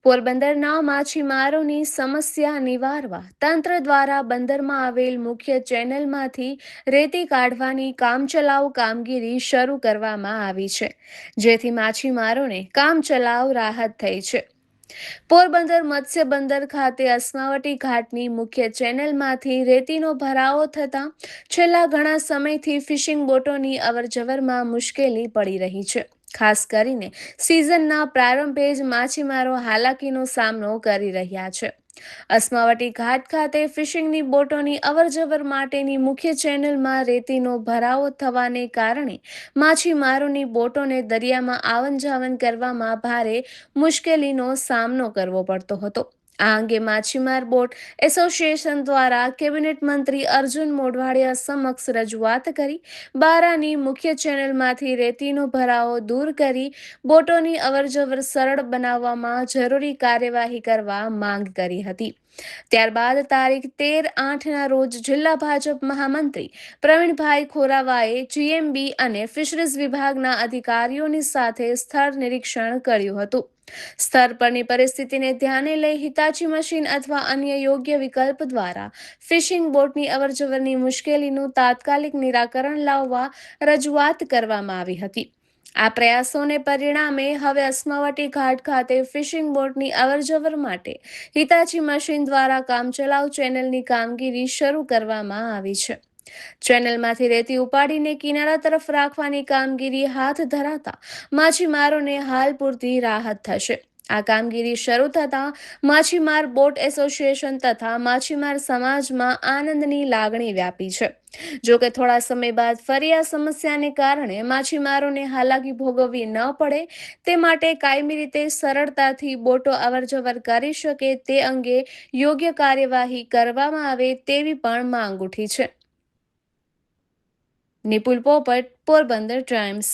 પોરબંદરના માછીમારોની સમસ્યા નિવારવા તંત્ર દ્વારા બંદરમાં આવેલ મુખ્ય ચેનલમાંથી રેતી કાઢવાની કામચલાઉ કામગીરી શરૂ કરવામાં આવી છે, જેથી માછીમારોને કામચલાઉ રાહત થઈ છે. પોરબંદર મત્સ્ય બંદર ખાતે અસ્માવટી ઘાટની મુખ્ય ચેનલમાંથી રેતીનો ભરાવો થતા છેલ્લા ઘણા સમયથી ફિશિંગ બોટોની અવરજવરમાં મુશ્કેલી પડી રહી છે. ખાસ કરીને સિઝનના પ્રારંભે જ માછીમારો હાલાકીનો સામનો કરી રહ્યા છે. અસ્માવટી ઘાટ ખાતે ફિશિંગની બોટોની અવરજવર માટેની મુખ્ય ચેનલમાં રેતીનો ભરાવો થવાને કારણે માછીમારોની બોટોને દરિયામાં આવન-જાવન કરવામાં ભારે મુશ્કેલીનો સામનો કરવો પડતો હતો. આ અંગે માછીમાર બોટ એસોસિએશન દ્વારા કેબિનેટ મંત્રી અર્જુન મોઢવાડિયા સમક્ષ રજૂઆત કરી બારાની મુખ્ય ચેનલમાંથી રેતીનો ભરાવો દૂર કરી બોટોની અવરજવર સરળ બનાવવામાં જરૂરી કાર્યવાહી કરવા માંગ કરી હતી. ત્યારબાદ તારીખ 13/8ના રોજ જિલ્લા ભાજપ મહામંત્રી પ્રવીણભાઈ ખોરાવાએ જીએમબી અને ફિશરીઝ વિભાગના અધિકારીઓની સાથે સ્થળ નિરીક્ષણ કર્યું હતું. સ્તર પરની પરિસ્થિતિને ધ્યાને લઈ હિતાચી મશીન અથવા અન્ય યોગ્ય વિકલ્પ દ્વારા ફિશિંગ બોટની અવરજવરની મુશ્કેલીનું તાત્કાલિક નિરાકરણ લાવવા રજૂઆત કરવામાં આવી હતી. આ પ્રયાસોને પરિણામે હવે અસ્માવટી ઘાટ ખાતે ફિશિંગ બોટની અવરજવર માટે હિતાચી મશીન દ્વારા કામચલાઉ ચેનલની કામગીરી શરૂ કરવામાં આવી છે. ચેનલમાંથી રેતી ઉપાડીને કિનારા તરફ રાખવાની કામગીરી હાથ ધરાતા માછીમારોને હાલ પૂરતી રાહત થશે. આ કામગીરી શરૂ થતાં માછીમાર બોટ એસોસિએશન તથા માછીમાર સમાજમાં આનંદની લાગણી વ્યાપી છે. જો કે થોડા સમય બાદ ફરી આ સમસ્યાને કારણે માછીમારોને હાલાકી ભોગવવી ન પડે તે માટે કાયમી રીતે સરળતાથી બોટો અવરજવર કરી શકે તે અંગે યોગ્ય કાર્યવાહી કરવામાં આવે તેવી પણ માંગ ઉઠી છે. નિપુલ પોપટ, પોરબંદર ટાઈમ્સ.